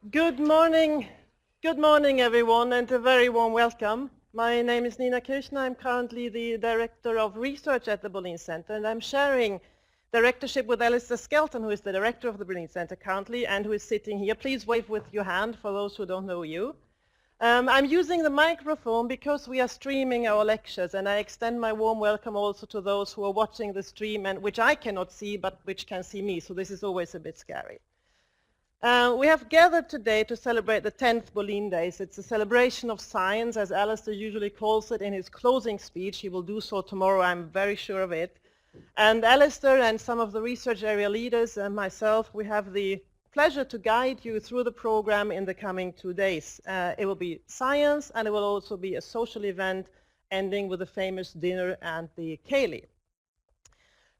Good morning, everyone, and a very warm welcome. My name is Nina Kirchner. I'm currently the Director of Research at the Bolin Center, and I'm sharing directorship with Alistair Skelton, who is the Director of the Bolin Center currently, and who is sitting here. Please wave with your hand for those who don't know you. I'm using the microphone because we are streaming our lectures, and I extend my warm welcome also to those who are watching the stream, and which I cannot see, but which can see me, so this is always a bit scary. We have gathered today to celebrate the 10th Bolin Days. It's a celebration of science, as Alistair usually calls it in his closing speech. He will do so tomorrow, I'm very sure of it. And Alistair and some of the research area leaders and myself, we have the pleasure to guide you through the program in the coming 2 days. It will be science, and it will also be a social event ending with a famous dinner and the Kaylee.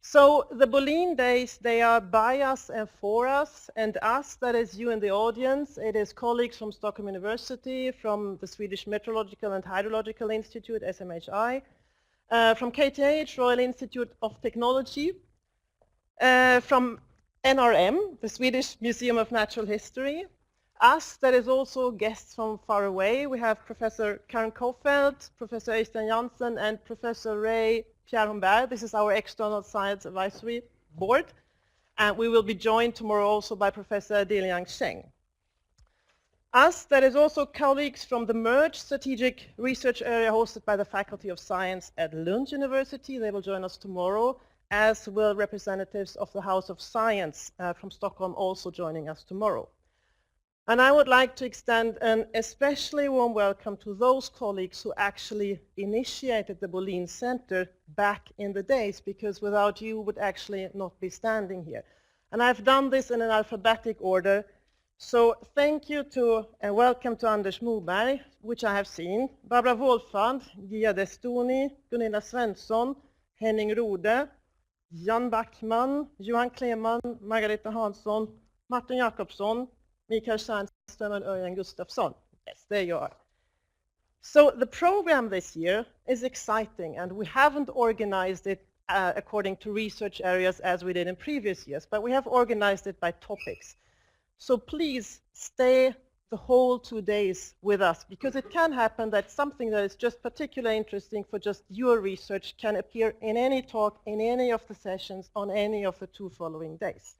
So the Bolin Days, they are by us and for us, and us, that is you in the audience. It is colleagues from Stockholm University, from the Swedish Meteorological and Hydrological Institute, SMHI, from KTH, Royal Institute of Technology, from NRM, the Swedish Museum of Natural History. Us, that is also guests from far away. We have Professor Karen Kofeld, Professor Øystein Jansen, and Professor Ray Pierre-Humbert. This is our External Science Advisory Board. And we will be joined tomorrow also by Professor Diliang Sheng. Us, that is also colleagues from the MERGE strategic research area hosted by the Faculty of Science at Lund University. They will join us tomorrow, as will representatives of the House of Science from Stockholm also joining us tomorrow. And I would like to extend an especially warm welcome to those colleagues who actually initiated the Bolin Center back in the days, because without you would actually not be standing here. And I've done this in an alphabetic order. So thank you to and welcome to Anders Moberg, which I have seen, Barbara Wolfand, Gia Destoni, Gunilla Svensson, Henning Rode, Jan Backman, Johan Kleman, Margareta Hansson, Martin Jakobsson, Mikael Sandström and Örjan Gustafsson. Yes, there you are. So the program this year is exciting, and we haven't organized it according to research areas as we did in previous years, but we have organized it by topics. So please stay the whole 2 days with us, because it can happen that something that is just particularly interesting for just your research can appear in any talk, in any of the sessions, on any of the 2 following days.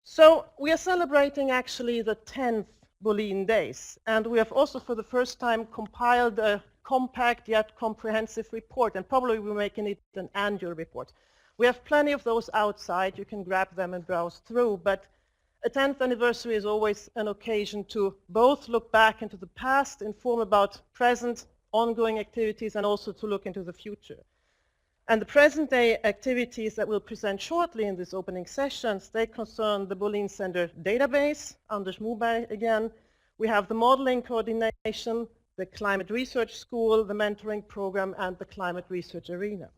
So we are celebrating actually the 10th Bolin Days, and we have also for the first time compiled a compact yet comprehensive report, and probably we're making it an annual report. We have plenty of those outside. You can grab them and browse through, but a 10th anniversary is always an occasion to both look back into the past, inform about present ongoing activities, and also to look into the future. And the present-day activities that we'll present shortly in this opening sessions, they concern the Bolin Center database, Anders Moberg again. We have the modeling coordination, the climate research school, the mentoring program, and the climate research arena.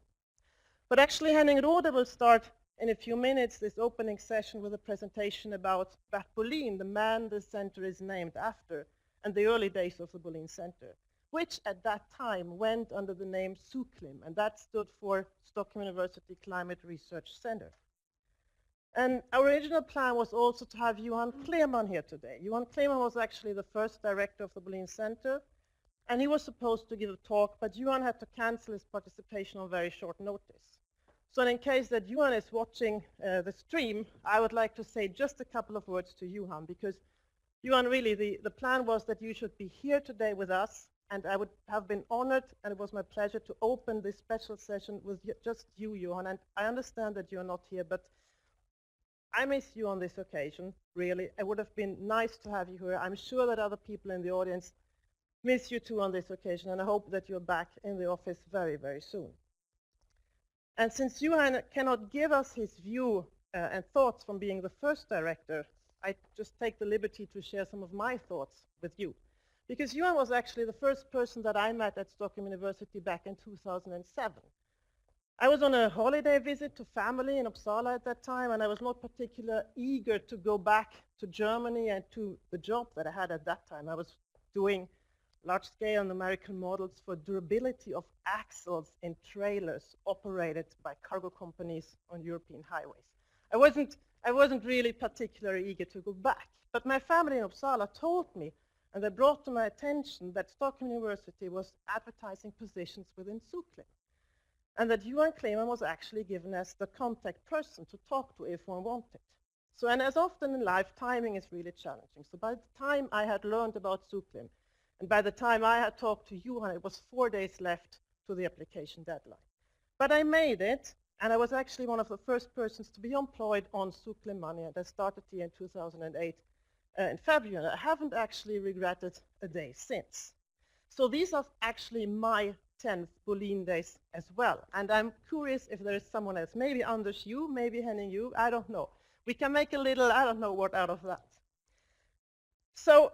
But actually, Henning Rode will start in a few minutes this opening session with a presentation about Bert Bolin, the man the center is named after, and the early days of the Bolin Center, which at that time went under the name SUCLIM, and that stood for Stockholm University Climate Research Center. And our original plan was also to have Johan Kleman here today. Johan Kleman was actually the first director of the Bolin Center, and he was supposed to give a talk, but Johan had to cancel his participation on very short notice. So in case that Johan is watching the stream, I would like to say just a couple of words to Johan, because Johan, really, the plan was that you should be here today with us, and I would have been honored, and it was my pleasure to open this special session with just you, Johan. And I understand that you're not here, but I miss you on this occasion, really. It would have been nice to have you here. I'm sure that other people in the audience miss you too on this occasion, and I hope that you're back in the office very, very soon. And since Johan cannot give us his view and thoughts from being the first director, I just take the liberty to share some of my thoughts with you. Because Johan was actually the first person that I met at Stockholm University back in 2007. I was on a holiday visit to family in Uppsala at that time, and I was not particularly eager to go back to Germany and to the job that I had at that time. I was doing large-scale numerical models for durability of axles in trailers operated by cargo companies on European highways. I wasn't really particularly eager to go back. But my family in Uppsala told me, and they brought to my attention that Stockholm University was advertising positions within Zooklin, and that Johan Kleeman was actually given as the contact person to talk to if one wanted. So, and as often in life, timing is really challenging. So by the time I had learned about Zooklin, and by the time I had talked to Johan, it was 4 days left to the application deadline. But I made it, and I was actually one of the first persons to be employed on Zooklin money, and I started here in 2008 in February. I haven't actually regretted a day since. So these are actually my 10th Bolin Days as well. And I'm curious if there is someone else, maybe Anders, you, maybe Henning, you, I don't know. We can make a little, I don't know what out of that. So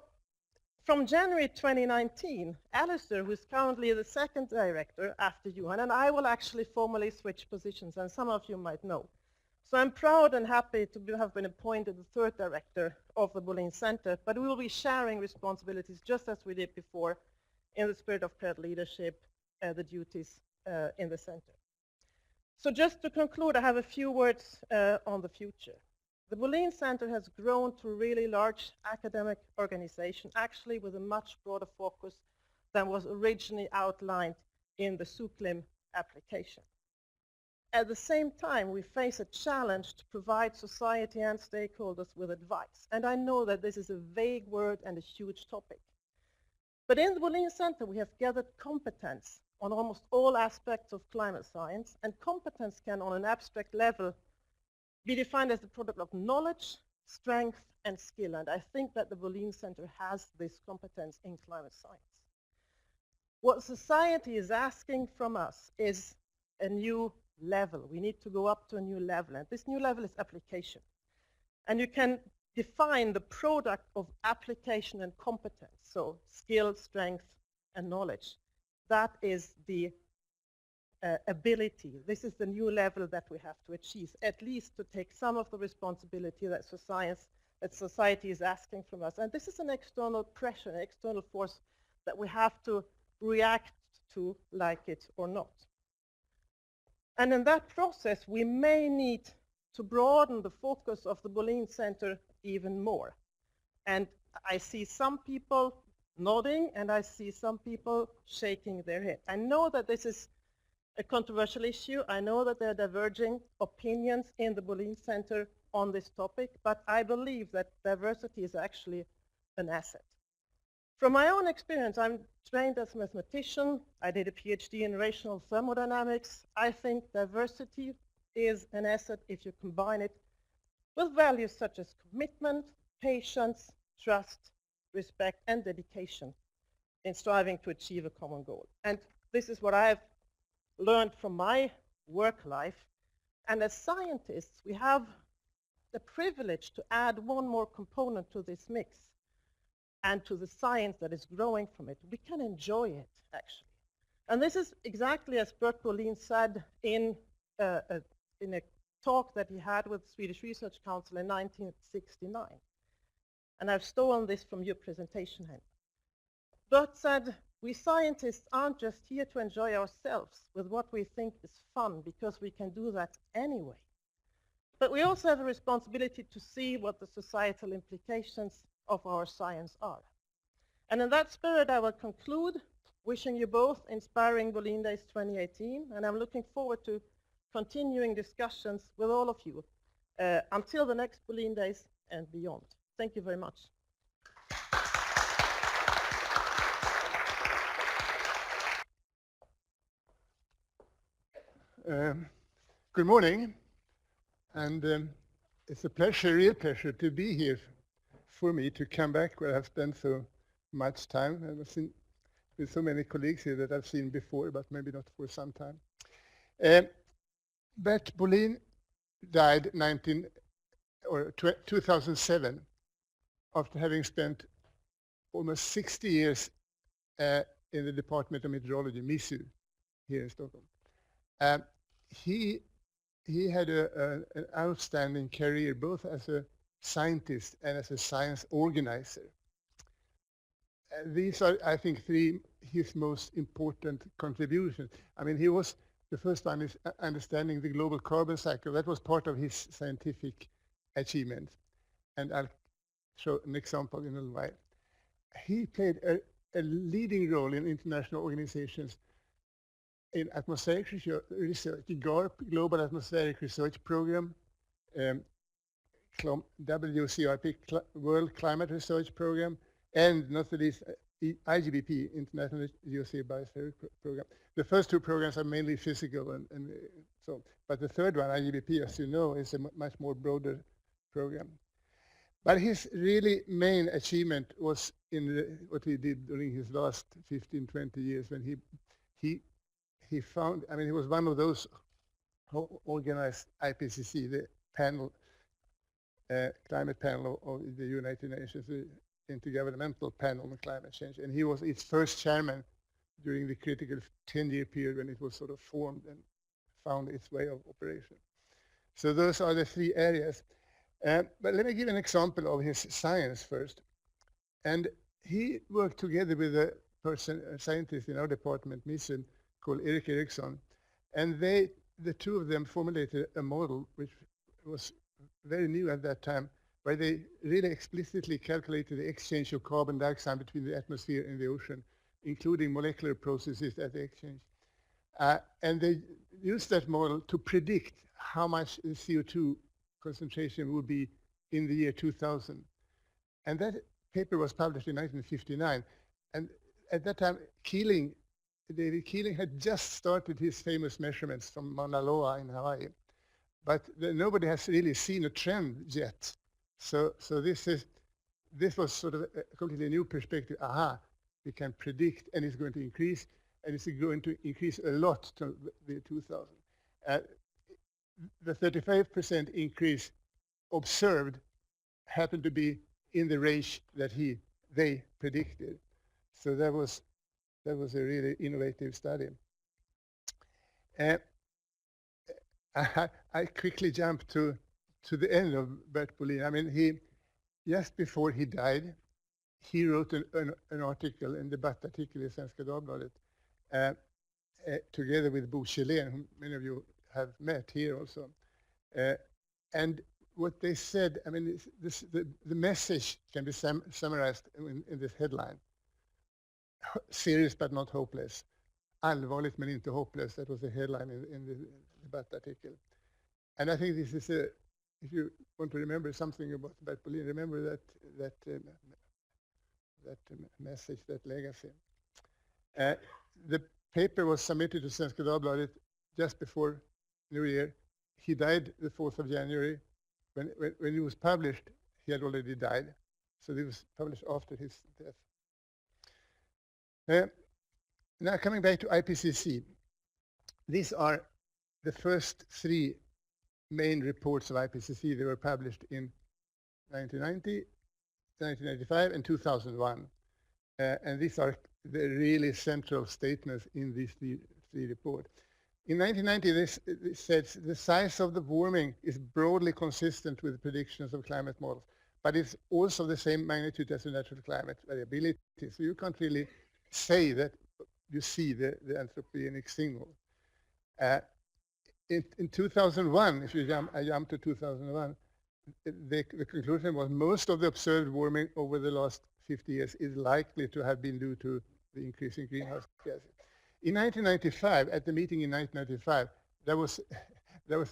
from January 2019, Alistair, who's currently the second director after Johan, and I will actually formally switch positions, and some of you might know. So I'm proud and happy to have been appointed the third director of the Bolin Center, but we will be sharing responsibilities just as we did before in the spirit of paired leadership, the duties in the center. So just to conclude, I have a few words on the future. The Bolin Center has grown to a really large academic organization, actually with a much broader focus than was originally outlined in the Zooklin application. At the same time, we face a challenge to provide society and stakeholders with advice. And I know that this is a vague word and a huge topic. But in the Bolin Center, we have gathered competence on almost all aspects of climate science, and competence can, on an abstract level, be defined as the product of knowledge, strength, and skill. And I think that the Bolin Center has this competence in climate science. What society is asking from us is a new level. We need to go up to a new level, and this new level is application. And you can define the product of application and competence, so skill, strength, and knowledge. That is the ability. This is the new level that we have to achieve, at least to take some of the responsibility that society is asking from us. And this is an external pressure, an external force that we have to react to, like it or not. And in that process, we may need to broaden the focus of the Bolin Center even more. And I see some people nodding, and I see some people shaking their head. I know that this is a controversial issue. I know that there are diverging opinions in the Bolin Center on this topic, but I believe that diversity is actually an asset. From my own experience, I'm trained as a mathematician. I did a PhD in rational thermodynamics. I think diversity is an asset if you combine it with values such as commitment, patience, trust, respect, and dedication in striving to achieve a common goal. And this is what I've learned from my work life. And as scientists, we have the privilege to add one more component to this mix and to the science that is growing from it. We can enjoy it, actually. And this is exactly as Bert Bolin said in a talk that he had with the Swedish Research Council in 1969. And I've stolen this from your presentation, Henry. Bert said, we scientists aren't just here to enjoy ourselves with what we think is fun, because we can do that anyway. But we also have a responsibility to see what the societal implications of our science are. And in that spirit, I will conclude wishing you both inspiring Bolin Days 2018, and I'm looking forward to continuing discussions with all of you until the next Bolin Days and beyond. Thank you very much. Good morning, and it's a pleasure, real pleasure, to be here for me to come back where I've spent so much time. I've seen with so many colleagues here that I've seen before, but maybe not for some time. Bert Bolin died 2007 after having spent almost 60 years in the Department of Meteorology, MISU, here in Stockholm. He had an outstanding career, both as a scientist and as a science organizer. These are, I think, his most important contributions. I mean, he was The first one is understanding the global carbon cycle. That was part of his scientific achievement. And I'll show an example in a little while. He played a leading role in international organizations in atmospheric research, the GARP, Global Atmospheric Research Program, WCRP, World Climate Research Program, and not the least IGBP, International Geospheric Biosphere Program. The first two programs are mainly physical, but the third one, IGBP, as you know, is a much more broader program. But his really main achievement was in what he did during his last 15, 20 years when he found, I mean, he was one of those who organized IPCC, the panel, climate panel of the United Nations, the Intergovernmental Panel on Climate Change. And he was its first chairman during the critical 10-year period when it was sort of formed and found its way of operation. So those are the three areas. But let me give an example of his science first. And he worked together with a scientist in our department, MISUM, called Erik Eriksson. And the two of them formulated a model which was very new at that time, where they really explicitly calculated the exchange of carbon dioxide between the atmosphere and the ocean, including molecular processes at the exchange. And they used that model to predict how much the CO2 concentration would be in the year 2000. And that paper was published in 1959. And at that time, David Keeling had just started his famous measurements from Mauna Loa in Hawaii. But nobody has really seen a trend yet. So this was sort of a completely new perspective. Aha, we can predict, and it's going to increase, and it's going to increase a lot to the 2000. The 35% increase observed happened to be in the range that they predicted. So that was a really innovative study. I quickly jumped to the end of Bert Bolin. I mean, just before he died, he wrote an article, en debattartikel i Svenska Dagbladet, together with Bo Kjellén, whom many of you have met here also. And what they said, I mean, the message can be summarized in this headline. Serious but not hopeless. Allvarligt men inte hopplöst. That was the headline in the debattartikel. And I think this is if you want to remember something about Bert Bolin, remember that message, that legacy. The paper was submitted to Svenska Dagbladet just before New Year. He died the 4th of January. When it was published, he had already died. So it was published after his death. Now coming back to IPCC, these are the first three main reports of IPCC. They were published in 1990, 1995, and 2001. And these are the really central statements in these three reports. In 1990, this says the size of the warming is broadly consistent with predictions of climate models, but it's also the same magnitude as the natural climate variability. So you can't really say that you see the anthropogenic signal. In 2001, if I jump to 2001, the conclusion was most of the observed warming over the last 50 years is likely to have been due to the increase in greenhouse gases. In 1995, at the meeting in 1995, there was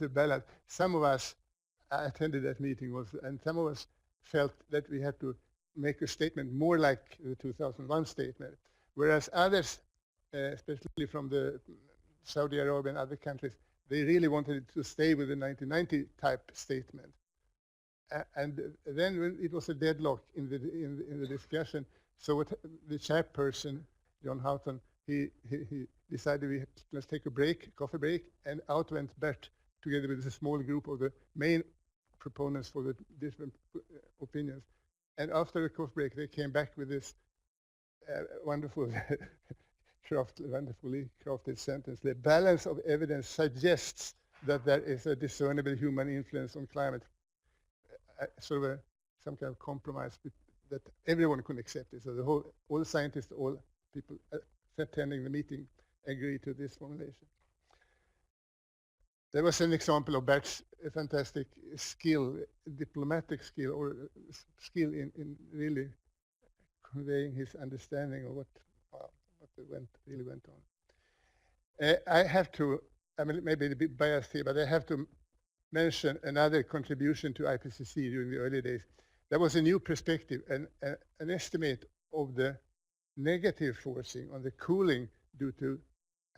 a balance. Some of us attended that meeting, and some of us felt that we had to make a statement more like the 2001 statement, whereas others, especially from the Saudi Arabia and other countries, they really wanted to stay with the 1990 type statement. And then when it was a deadlock in the discussion, so what the chairperson, John Houghton, he decided let's take a break, coffee break, and out went Bert together with a small group of the main proponents for the different opinions. And after the coffee break, they came back with this wonderfully crafted sentence. The balance of evidence suggests that there is a discernible human influence on climate, sort of some kind of compromise that everyone could accept it. So all scientists, all people attending the meeting agree to this formulation. There was an example of Bert's fantastic skill, diplomatic skill, or skill in really conveying his understanding of what really went on. I have to, I mean, maybe a bit biased here, but I have to mention another contribution to IPCC during the early days. There was a new perspective, an estimate of the negative forcing on the cooling due to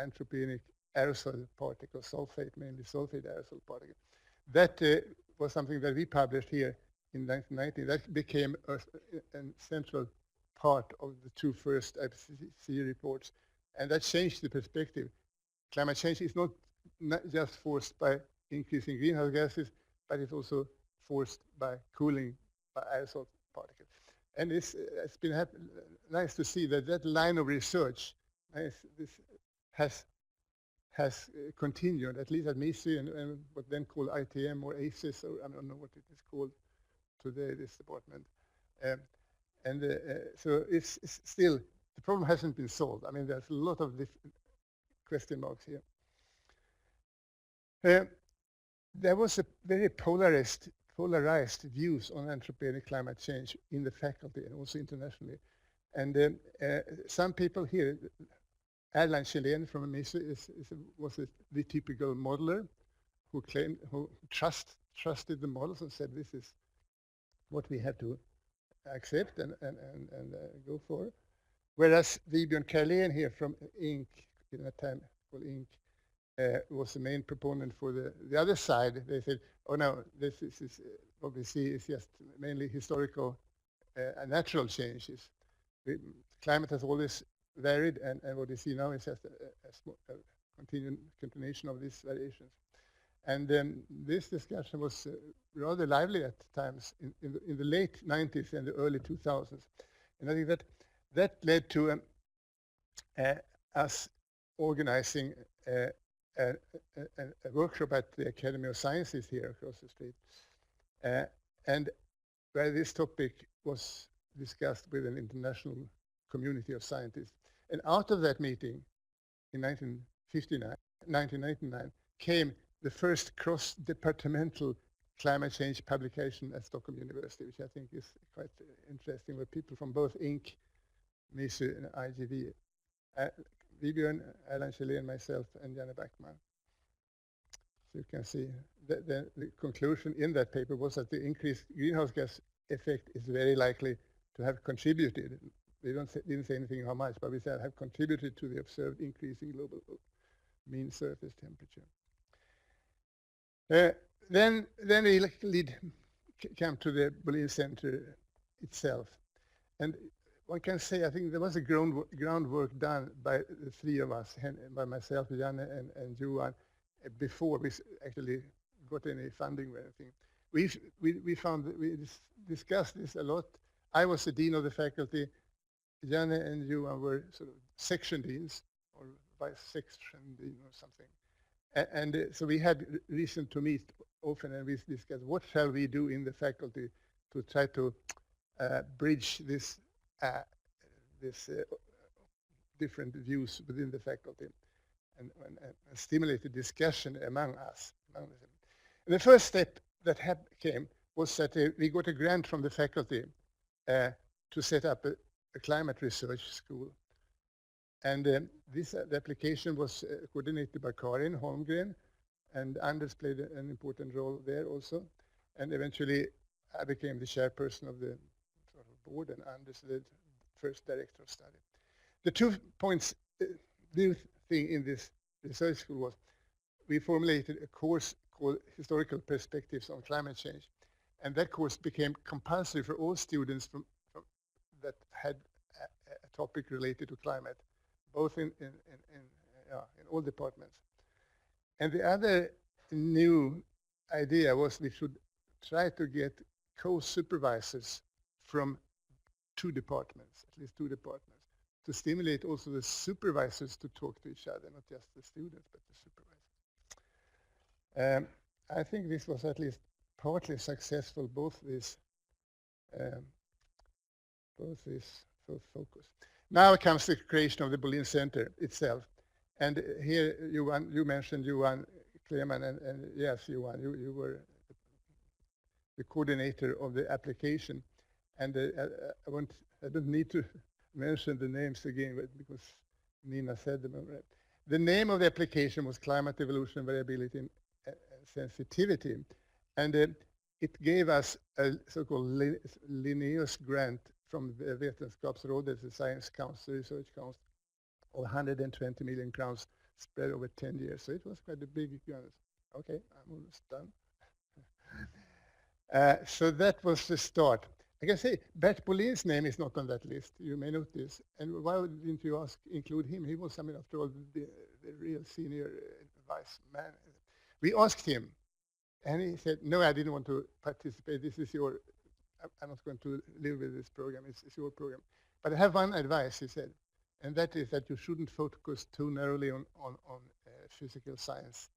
anthropogenic aerosol particles, sulfate, mainly sulfate aerosol particles. That was something that we published here in 1990. That became a central part of the two first IPCC reports, and that changed the perspective. Climate change is not just forced by increasing greenhouse gases, but it's also forced by cooling by aerosol particles. And it's been nice to see that that line of research has continued, at least at MISI and what then called ITM or ACES, or I don't know what it is called today, this department. So it's still, the problem hasn't been solved. I mean, there's a lot of question marks here. There was a very polarized views on anthropogenic climate change in the faculty and also internationally. And some people here, Erland Kjellén from MISI was the typical modeler who trusted the models and said, this is what we have to accept and go for. Whereas Vibjörn Karlén here from INC, in that time called INC, was the main proponent for the other side. They said, oh no, this is what we see is just mainly historical and natural changes. Climate has always varied, and what we see now is just a continuation of these variations. And this discussion was rather lively at times in the late 90s and the early 2000s. And I think that led to us organizing a workshop at the Academy of Sciences here across the street, and where this topic was discussed with an international community of scientists. And out of that meeting in 1999 came the first cross-departmental climate change publication at Stockholm University, which I think is quite interesting, where people from both INC, MISI, and IGV, Vibjörn, Erland Kjellén, myself, and Janne Backman. So you can see the conclusion in that paper was that the increased greenhouse gas effect is very likely to have contributed. We didn't say anything how much, but we said have contributed to the observed increase in global mean surface temperature. Then we come to the Bolin Center itself. And one can say, I think there was a groundwork done by the three of us, by myself, Janne, and Johan, before we actually got any funding or anything. We found that we discussed this a lot. I was the dean of the faculty. Janne and Johan were sort of section deans, or vice section dean or something. And so we had reason to meet often, and we discussed what shall we do in the faculty to try to bridge this different views within the faculty and stimulate the discussion among us. And the first step that came was that we got a grant from the faculty to set up a climate research school. And the application was coordinated by Karin Holmgren, and Anders played an important role there also. And eventually I became the chairperson of the board, and Anders the first director of study. The 2 points, new thing in this research school was we formulated a course called Historical Perspectives on Climate Change. And that course became compulsory for all students that had a topic related to climate, both in all departments. And the other new idea was we should try to get co-supervisors from at least two departments, to stimulate also the supervisors to talk to each other, not just the students, but the supervisors. I think this was at least partly successful, both these focus. Now comes the creation of the Bolin Center itself. And here, you mentioned, Johan, Clemen, and yes, Johan, you were the coordinator of the application. And I don't need to mention the names again, but because Nina said them already. The name of the application was Climate Evolution, Variability and Sensitivity. And it gave us a so-called Linnaeus grant from the Vetenskapsrådet, the Science Council, Research Council, of 120 million crowns spread over 10 years. So it was quite a big grant. Okay, I'm almost done. So that was the start. I can say Bert Bolin's name is not on that list. You may notice. And why didn't you include him? He was, I mean, after all, the real senior vice man. We asked him, and he said, no, I didn't want to participate. This is your, I'm not going to live with this program. It's your program. But I have one advice, he said, and that is that you shouldn't focus too narrowly on physical science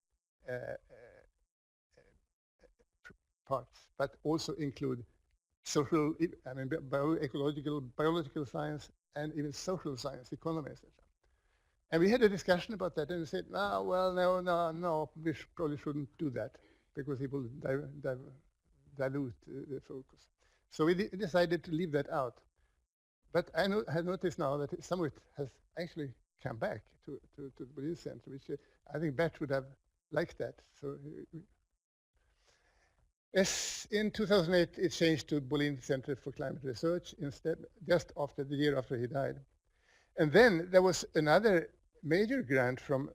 parts, but also include social, I mean, biological science, and even social science, economy, etc. And we had a discussion about that, and we said, oh, well, no, we probably shouldn't do that, because it will dilute the focus. So we decided to leave that out. But I have noticed now that some of it has actually come back to the Bolin Center, which I think Bert would have liked that. So in 2008, it changed to Bolin Center for Climate Research instead, just after the year after he died. And then there was another major grant from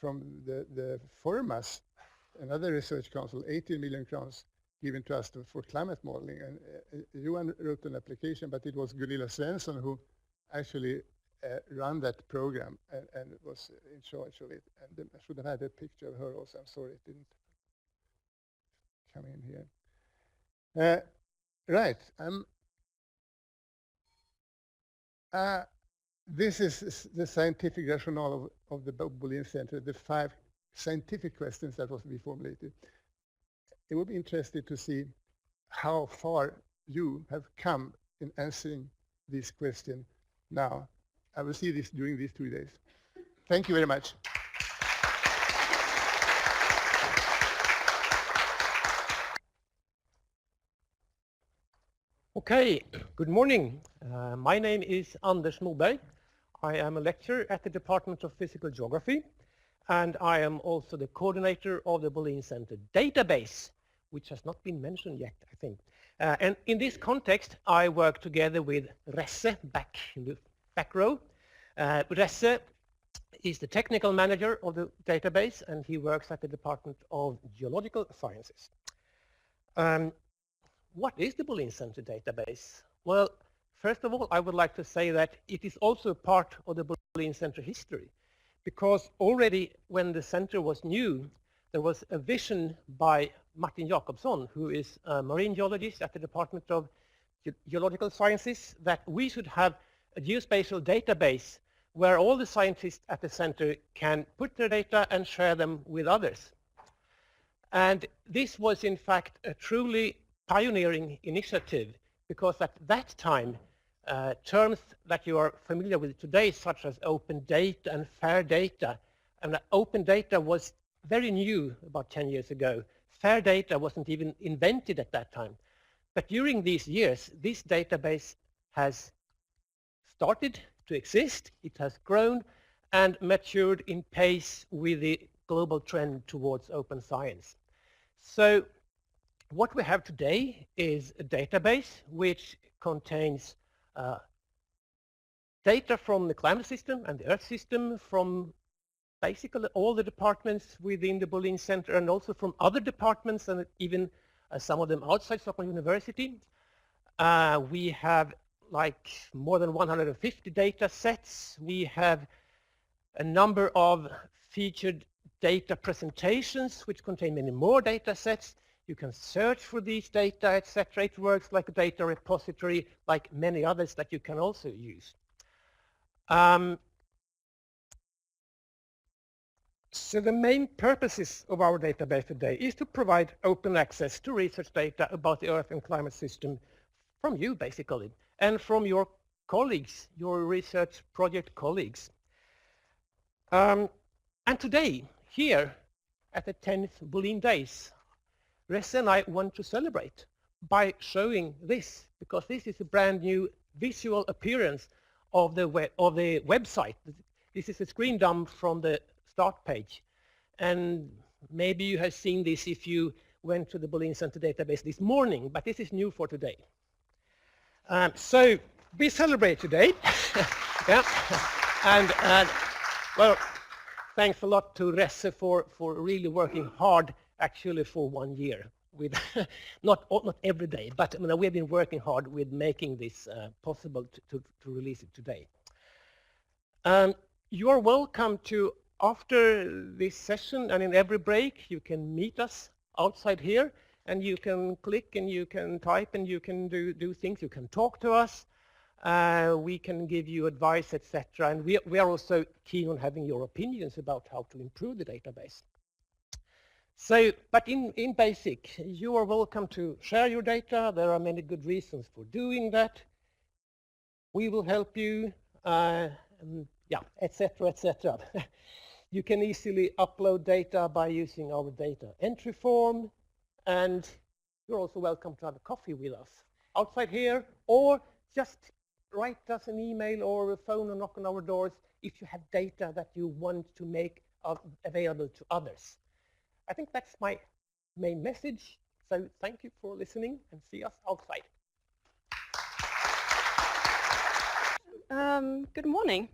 the Formas, another research council, 18 million crowns given to us for climate modeling. And Johan wrote an application, but it was Gunilla Svensson who actually ran that program and was in charge of it. And I should have had a picture of her also. I'm sorry it didn't come in here. Right. This is the scientific rationale of the Bolin Center, the 5 scientific questions that was to be formulated. It would be interesting to see how far you have come in answering this question now. I will see this during these 2 days. Thank you very much. Okay, good morning. My name is Anders Moberg. I am a lecturer at the Department of Physical Geography, and I am also the coordinator of the Bolin Center database, which has not been mentioned yet, I think. And in this context, I work together with Resse back in the back row. Resse is the technical manager of the database, and he works at the Department of Geological Sciences. What is the Bolin Center database? Well, first of all, I would like to say that it is also part of the Bolin Center history, because already when the center was new, there was a vision by Martin Jakobsson, who is a marine geologist at the Department of Geological Sciences, that we should have a geospatial database where all the scientists at the center can put their data and share them with others. And this was in fact a truly pioneering initiative, because at that time terms that you are familiar with today, such as open data and fair data, and open data was very new about 10 years ago. Fair data wasn't even invented at that time. But during these years, this database has started to exist, it has grown and matured in pace with the global trend towards open science. So what we have today is a database which contains data from the climate system and the Earth system, from basically all the departments within the Bolin Center, and also from other departments, and even some of them outside Stockholm University. We have like more than 150 data sets. We have a number of featured data presentations which contain many more data sets. You can search for these data, etc. It works like a data repository, like many others that you can also use. So the main purposes of our database today is to provide open access to research data about the Earth and climate system from you, basically, and from your colleagues, your research project colleagues. And today, here, at the 10th Bolin Days, Resse and I want to celebrate by showing this, because this is a brand new visual appearance of the website. This is a screen dump from the start page. And maybe you have seen this if you went to the Bolin Center database this morning, but this is new for today. So we celebrate today. Yeah. And well, thanks a lot to Resse for really working hard, actually for 1 year. With not every day, but we've been working hard with making this possible to release it today. You are welcome to, after this session and in every break, you can meet us outside here, and you can click and you can type and you can do things. You can talk to us. We can give you advice, etc. And we are also keen on having your opinions about how to improve the database. So, but in basic, you are welcome to share your data. There are many good reasons for doing that. We will help you, yeah, etc., etc. You can easily upload data by using our data entry form, and you're also welcome to have a coffee with us outside here, or just write us an email or a phone or knock on our doors if you have data that you want to make available to others. I think that's my main message. So thank you for listening, and see us outside. Good morning.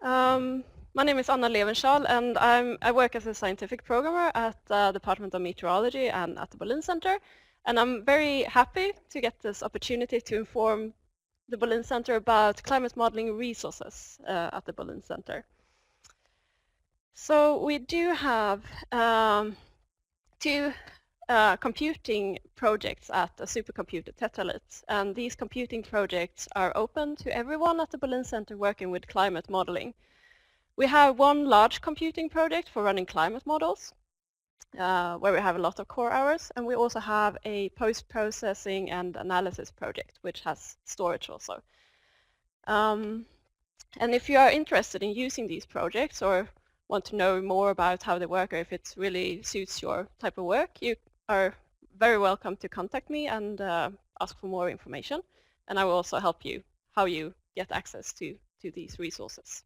My name is Anna Levenschal, and I work as a scientific programmer at the Department of Meteorology and at the Bolin Center. And I'm very happy to get this opportunity to inform the Bolin Center about climate modeling resources at the Bolin Center. So we do have two computing projects at a supercomputer Tetralit, and these computing projects are open to everyone at the Bolin Center working with climate modeling. We have one large computing project for running climate models, where we have a lot of core hours, and we also have a post-processing and analysis project, which has storage also. And if you are interested in using these projects or want to know more about how they work, or if it really suits your type of work, you are very welcome to contact me and ask for more information, and I will also help you how you get access to these resources.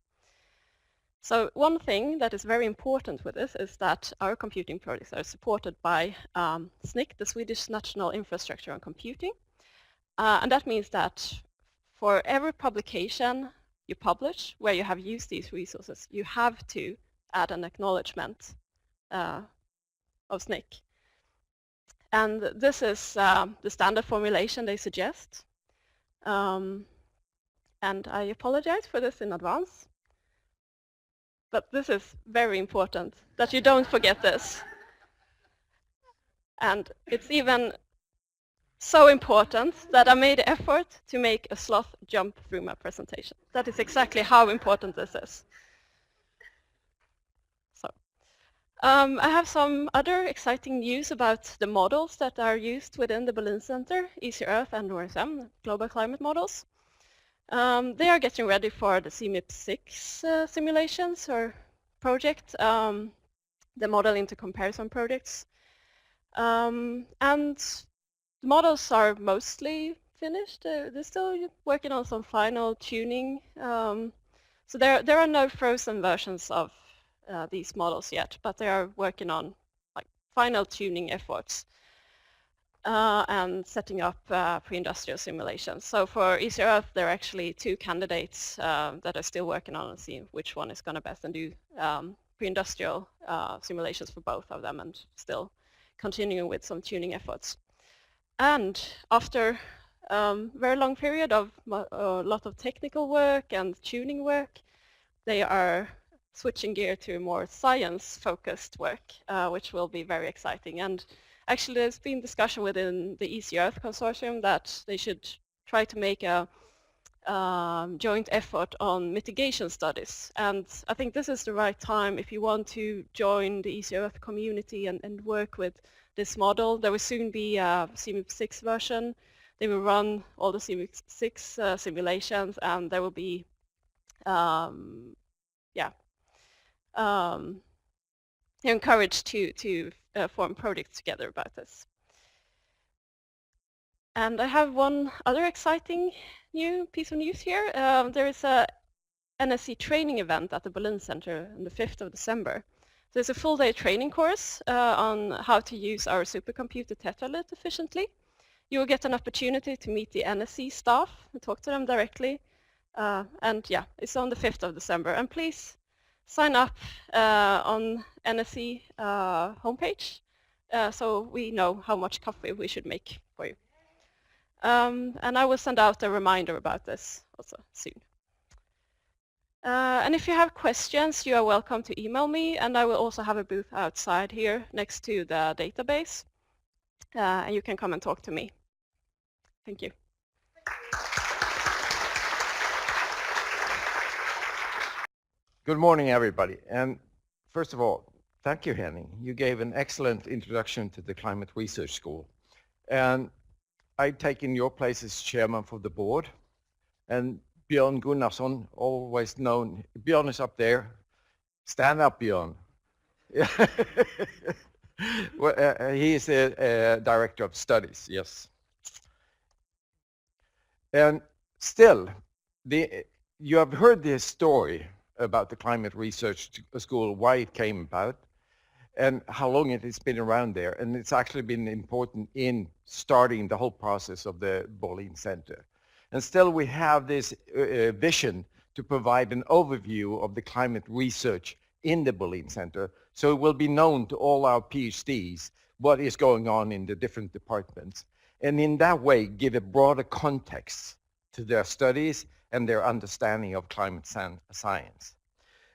So one thing that is very important with this is that our computing projects are supported by SNCC, the Swedish National Infrastructure on Computing, and that means that for every publication you publish where you have used these resources, you have to add an acknowledgement of SNCC. And this is the standard formulation they suggest. And I apologize for this in advance. But this is very important, that you don't forget this. And it's even so important that I made the effort to make a sloth jump through my presentation. That is exactly how important this is. So, I have some other exciting news about the models that are used within the Bolin Center, Easy Earth and ORSM, global climate models. They are getting ready for the CMIP6 simulations or project, the model into comparison projects. And the models are mostly finished. They're still working on some final tuning. So there are no frozen versions of these models yet, but they are working on like final tuning efforts. And setting up pre-industrial simulations. So for Easy Earth, there are actually two candidates that are still working on and seeing which one is going to best, and do pre-industrial simulations for both of them, and still continuing with some tuning efforts. And after a very long period of a lot of technical work and tuning work, they are switching gear to more science-focused work, which will be very exciting. And actually, there's been discussion within the Easy Earth consortium that they should try to make a joint effort on mitigation studies. And I think this is the right time if you want to join the Easy Earth community and work with this model. There will soon be a CMIP6 version. They will run all the CMIP6 simulations, and there will be, you're encouraged to form projects together about this. And I have one other exciting new piece of news here. There is a NSC training event at the Bolin Center on the 5th of December. So it's a full-day training course on how to use our supercomputer Tetralit efficiently. You will get an opportunity to meet the NSC staff and talk to them directly. And yeah, it's on the 5th of December. And please sign up on NSC homepage so we know how much coffee we should make for you. And I will send out a reminder about this also soon. And if you have questions, you are welcome to email me, and I will also have a booth outside here next to the database. And you can come and talk to me. Thank you. Good morning, everybody. And first of all, thank you, Henning. You gave an excellent introduction to the Climate Research School. And I've taken your place as chairman for the board. And Björn Gunnarsson, always known, Björn is up there. Stand up, Björn. Well, he is the director of studies, yes. And still, you have heard this story about the Climate Research School, why it came about, and how long it has been around there. And it's actually been important in starting the whole process of the Bolin Center. And still we have this vision to provide an overview of the climate research in the Bolin Center, so it will be known to all our PhDs what is going on in the different departments. And in that way, give a broader context to their studies and their understanding of climate science.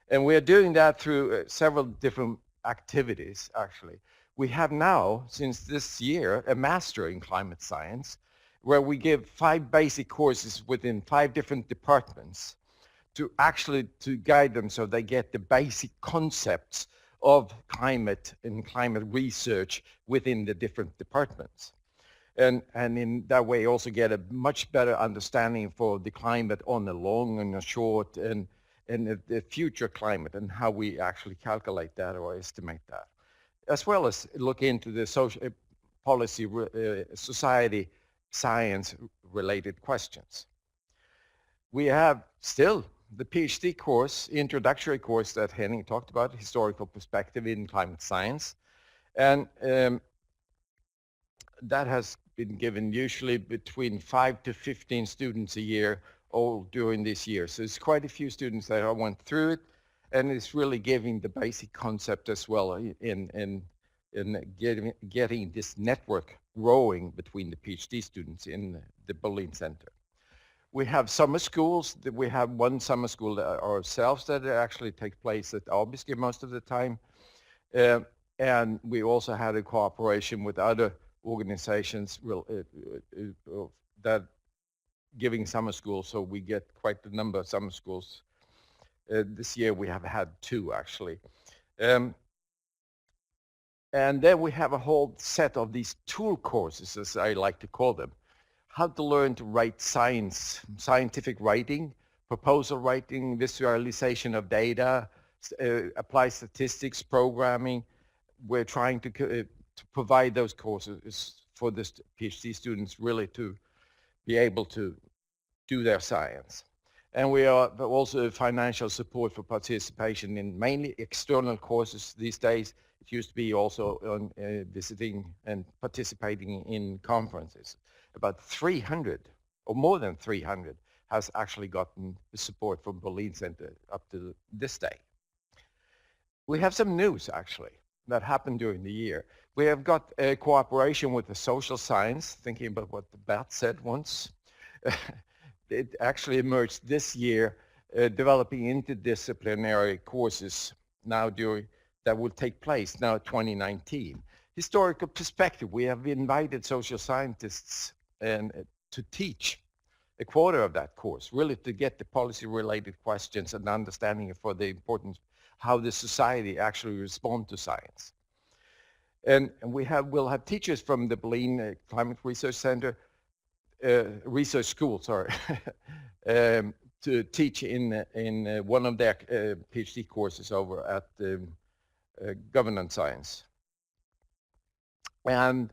And we're doing that through several different activities, actually. We have now, since this year, a master in climate science, where we give 5 basic courses within 5 different departments to guide them so they get the basic concepts of climate and climate research within the different departments. And in that way also get a much better understanding for the climate on the long and the short and the future climate and how we actually calculate that or estimate that. As well as look into the social policy, society, science related questions. We have still the PhD course, introductory course that Henning talked about, historical perspective in climate science. And that has been given usually between 5 to 15 students a year all during this year. So it's quite a few students that went through it, and it's really giving the basic concept as well in getting this network growing between the PhD students in the Bolin Center. We have summer schools. We have one summer school ourselves that actually takes place at Abiski most of the time. And we also had a cooperation with other organizations that giving summer schools, so we get quite a number of summer schools. This year we have had 2 actually. And then we have a whole set of these tool courses, as I like to call them. How to learn to write scientific writing, proposal writing, visualization of data, apply statistics, programming. We're trying to provide those courses for the PhD students really to be able to do their science. And we are also financial support for participation in mainly external courses these days. It used to be also on visiting and participating in conferences. About 300 or more than 300 has actually gotten the support from Bolin Center up to this day. We have some news actually that happened during the year. We have got a cooperation with the social science, thinking about what the Bert said once. It actually emerged this year, developing interdisciplinary courses now that will take place now 2019. Historical perspective, we have invited social scientists to teach a quarter of that course, really to get the policy-related questions and understanding for the importance, how the society actually respond to science. And we'll have teachers from the Bolin Climate Research Center, Research School, sorry, to teach in one of their PhD courses over at governance science. And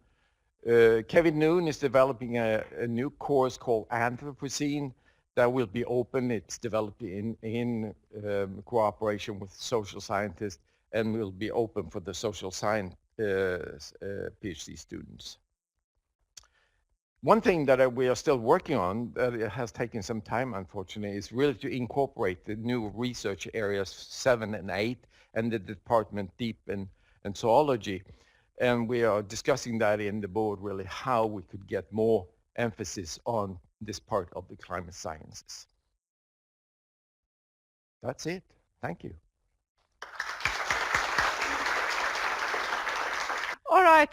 Kevin Noon is developing a new course called Anthropocene that will be open. It's developed in cooperation with social scientists and will be open for the social science PhD students. One thing that we are still working on that it has taken some time, unfortunately, is really to incorporate the new research areas 7 and 8 and the department deep and zoology. And we are discussing that in the board, really, how we could get more emphasis on this part of the climate sciences. That's it. Thank you. All right,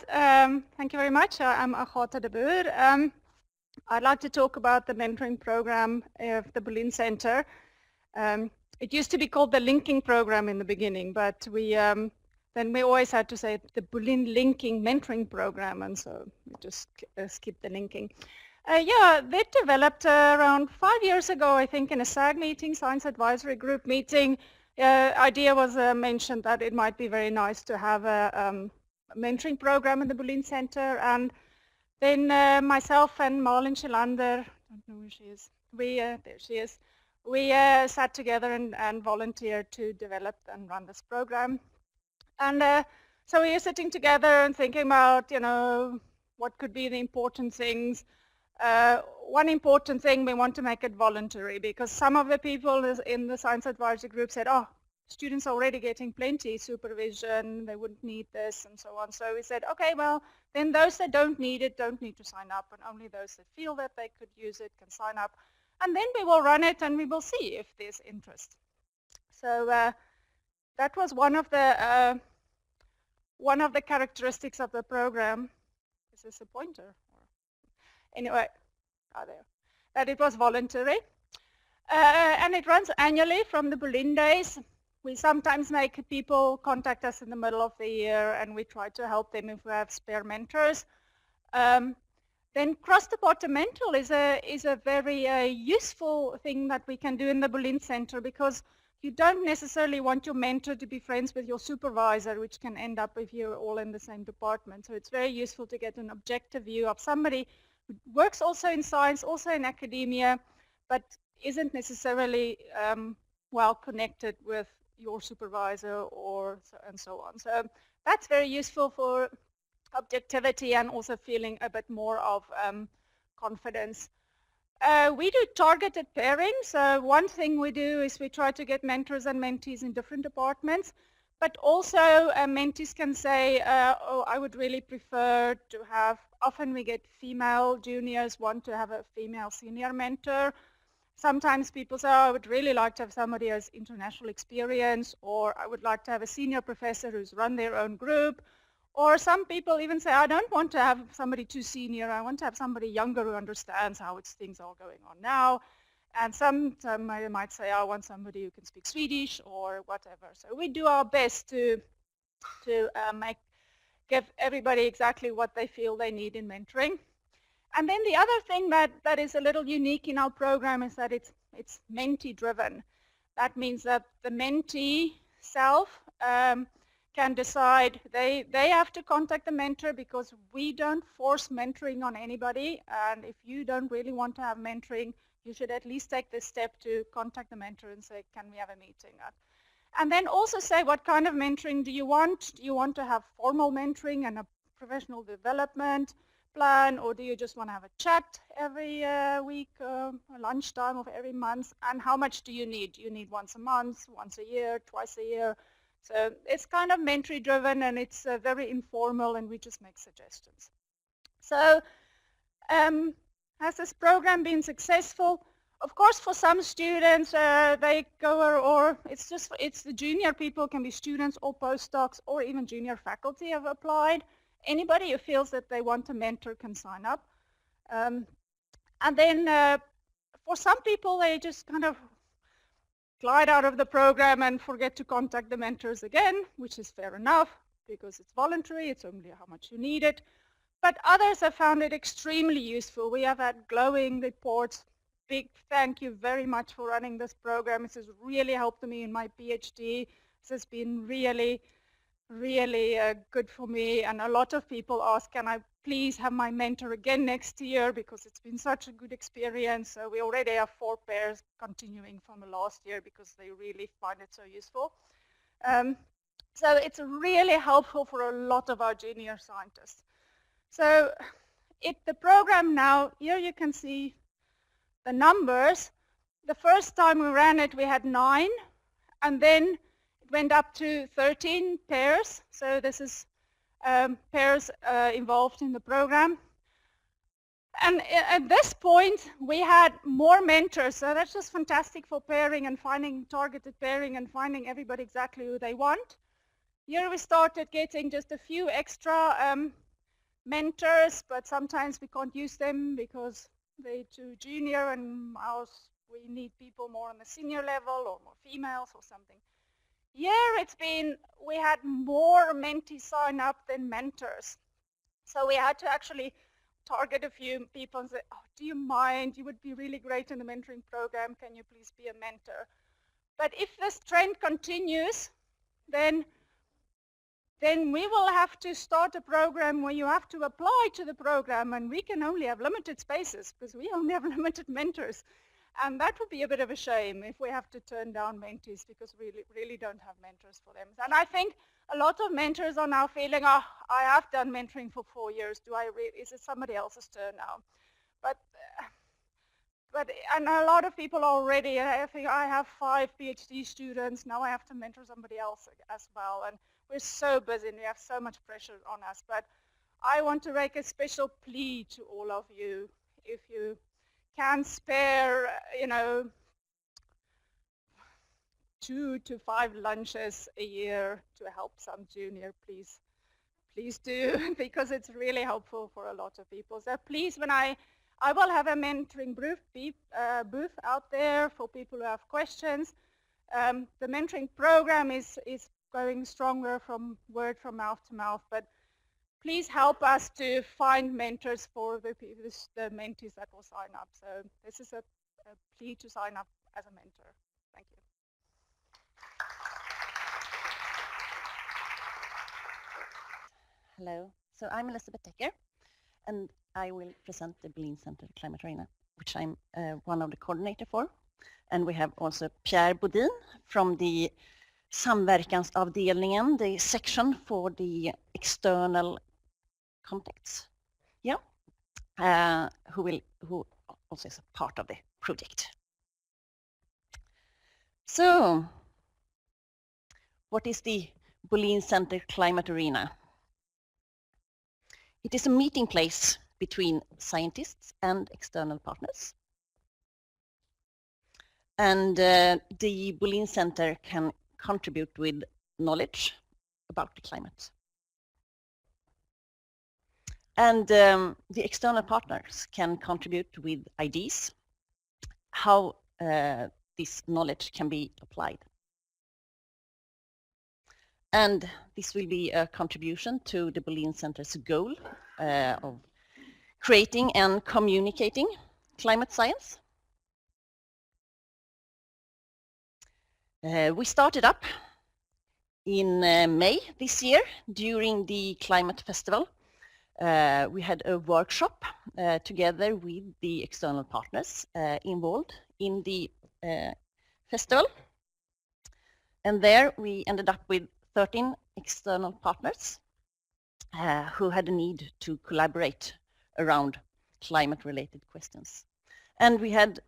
thank you very much. I'm Agatha de Boer. I'd like to talk about the mentoring program of the Bolin Center. It used to be called the linking program in the beginning, but then we always had to say the Bolin linking mentoring program, and so we just skipped the linking. Yeah, they developed around 5 years ago, I think, in a SAG meeting, Science Advisory Group meeting. Idea was mentioned that it might be very nice to have a mentoring program in the Bolin Center, and then myself and Malin Schilander, I don't know where she is, there she is, we sat together and volunteered to develop and run this program. And so we are sitting together and thinking about, you know, what could be the important things. One important thing, we want to make it voluntary, because some of the people in the Science Advisory Group said, oh, students are already getting plenty supervision, they wouldn't need this, and so on. So we said, okay, well, then those that don't need it don't need to sign up, and only those that feel that they could use it can sign up. And then we will run it, and we will see if there's interest. So that was one of the characteristics of the program. Is this a pointer? Anyway, there. That it was voluntary. And it runs annually from the Bolin Days. We sometimes make people contact us in the middle of the year, and we try to help them if we have spare mentors. Then cross-departmental is a very useful thing that we can do in the Bolin Center, because you don't necessarily want your mentor to be friends with your supervisor, which can end up if you're all in the same department. So it's very useful to get an objective view of somebody who works also in science, also in academia, but isn't necessarily well connected with your supervisor and so on. So that's very useful for objectivity and also feeling a bit more of confidence. We do targeted pairing. So one thing we do is we try to get mentors and mentees in different departments, but also mentees can say, oh, I would really prefer to have, often we get female juniors want to have a female senior mentor. Sometimes people say, oh, I would really like to have somebody who has international experience, or I would like to have a senior professor who's run their own group. Or some people even say, I don't want to have somebody too senior, I want to have somebody younger who understands how things are going on now. And some might say, I want somebody who can speak Swedish or whatever. So we do our best to give everybody exactly what they feel they need in mentoring. And then the other thing that is a little unique in our program is that it's mentee driven. That means that the mentee self can decide, they have to contact the mentor, because we don't force mentoring on anybody, and if you don't really want to have mentoring, you should at least take the step to contact the mentor and say, can we have a meeting? And then also say, what kind of mentoring do you want? Do you want to have formal mentoring and a professional development plan, or do you just want to have a chat every week, lunchtime of every month? And how much do you need? Do you need once a month, once a year, twice a year? So it's kind of mentoring driven, and it's very informal, and we just make suggestions. So has this program been successful? Of course, for some students, they go, or it's the junior people, can be students or postdocs or even junior faculty have applied. Anybody who feels that they want a mentor can sign up. And then for some people, they just kind of glide out of the program and forget to contact the mentors again, which is fair enough, because it's voluntary, it's only how much you need it. But others have found it extremely useful. We have had glowing reports. Big thank you very much for running this program. This has really helped me in my PhD. This has been really really good for me, and a lot of people ask, can I please have my mentor again next year, because it's been such a good experience. So we already have 4 pairs continuing from the last year because they really find it so useful. So it's really helpful for a lot of our junior scientists. So the program now, here you can see the numbers. The first time we ran it, we had 9, and then it went up to 13 pairs. So this is pairs involved in the program. And at this point, we had more mentors. So that's just fantastic for pairing and finding targeted pairing and finding everybody exactly who they want. Here we started getting just a few extra mentors, but sometimes we can't use them because they're too junior, and we need people more on the senior level or more females or something. Here we had more mentees sign up than mentors. So we had to actually target a few people and say, oh, do you mind? You would be really great in the mentoring program. Can you please be a mentor? But if this trend continues, then we will have to start a program where you have to apply to the program, and we can only have limited spaces because we only have limited mentors. And that would be a bit of a shame if we have to turn down mentees because we really don't have mentors for them. And I think a lot of mentors are now feeling, oh, I have done mentoring for 4 years. Is it somebody else's turn now? And a lot of people already, I think I have 5 PhD students. Now I have to mentor somebody else as well. And we're so busy and we have so much pressure on us. But I want to make a special plea to all of you. If you can spare, 2 to 5 lunches a year to help some junior, please do, because it's really helpful for a lot of people. So please, when I will have a mentoring booth out there for people who have questions. The mentoring program is going stronger from word from mouth to mouth, but please help us to find mentors for the mentees that will sign up. So this is a plea to sign up as a mentor. Thank you. Hello, so I'm Elizabeth Decker, and I will present the Bolin Center Climate Arena, which I'm one of the coordinator for. And we have also Pierre Bodin from the Samverkansavdelningen, the section for the external contacts, who also is a part of the project. So, what is the Bolin Center Climate Arena? It is a meeting place between scientists and external partners. And the Bolin Center can contribute with knowledge about the climate. And the external partners can contribute with ideas how this knowledge can be applied. And this will be a contribution to the Bolin Center's goal of creating and communicating climate science. We started up in May this year during the Climate Festival. We had a workshop together with the external partners involved in the festival. And there we ended up with 13 external partners who had a need to collaborate around climate-related questions. And we had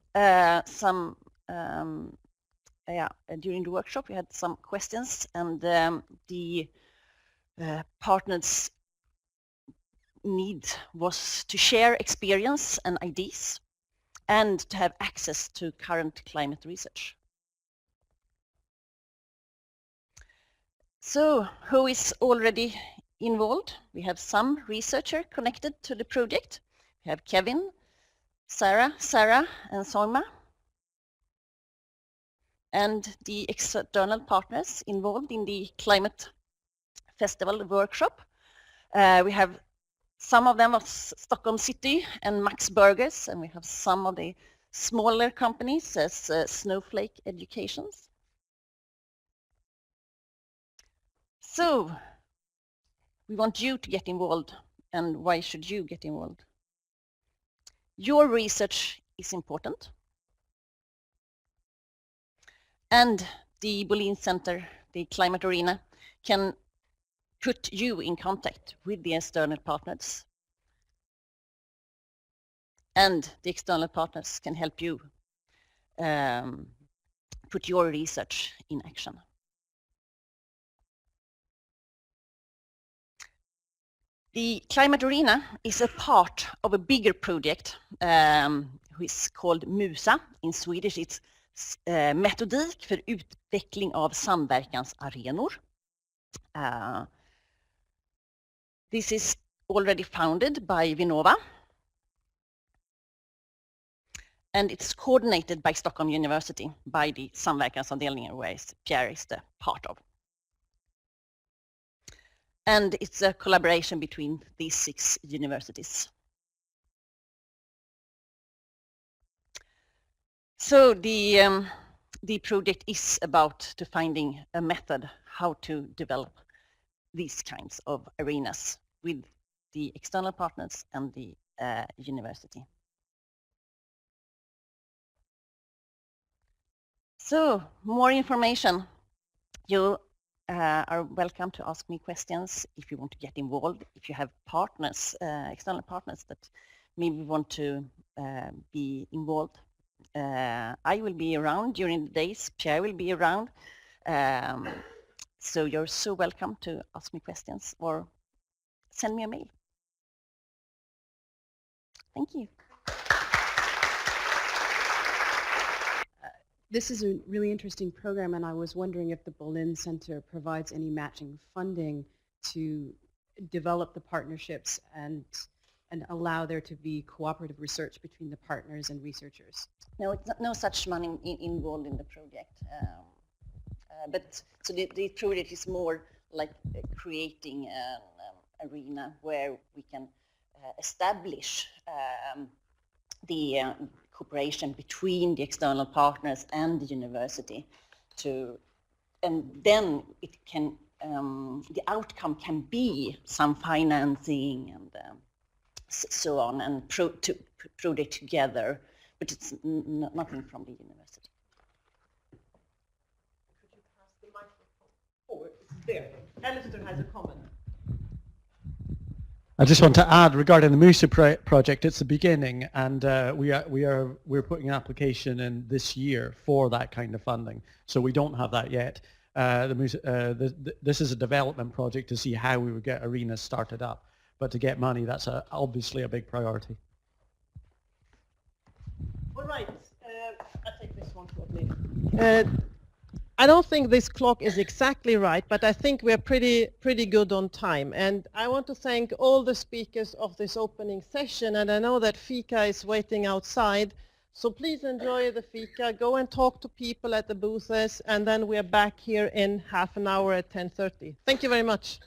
during the workshop we had some questions, and the partners' need was to share experience and ideas and to have access to current climate research. So, who is already involved? We have some researchers connected to the project. We have Kevin, Sarah, and Soima. And the external partners involved in the Climate Festival workshop. We have some of them of Stockholm City and Max Burgers, and we have some of the smaller companies as Snowflake Educations. So, we want you to get involved. And why should you get involved? Your research is important. And the Bolin Center, the Climate Arena, can put you in contact with the external partners. And the external partners can help you put your research in action. The Climate Arena is a part of a bigger project which is called MUSA. In Swedish it's Metodik för utveckling av samverkansarenor. This is already founded by Vinnova. And it's coordinated by Stockholm University, by the samverkansavdelningen where Pierre is the part of. And it's a collaboration between these 6 universities. So the project is about to finding a method how to develop these kinds of arenas with the external partners and the university. So, more information. You are welcome to ask me questions if you want to get involved, if you have partners, external partners that maybe want to be involved. I will be around during the days, Pierre will be around. So you're so welcome to ask me questions or send me a mail. Thank you. This is a really interesting program, and I was wondering if the Bolin Center provides any matching funding to develop the partnerships and allow there to be cooperative research between the partners and researchers. No, it's not, no such money involved in the project. But so the project is more like creating an arena where we can establish the cooperation between the external partners and the university and then it can the outcome can be some financing and so on, and project together, but it's nothing from the university. Could you pass the microphone? Oh, it's there. Alistair has a comment. I just want to add regarding the MUSA project, it's the beginning, and we're putting an application in this year for that kind of funding. So we don't have that yet. This is a development project to see how we would get arenas started up, but to get money, that's obviously a big priority. All right, I'll take this one shortly. I don't think this clock is exactly right, but I think we're pretty good on time. And I want to thank all the speakers of this opening session, and I know that fika is waiting outside. So please enjoy the fika, go and talk to people at the booths, and then we're back here in half an hour at 10:30. Thank you very much.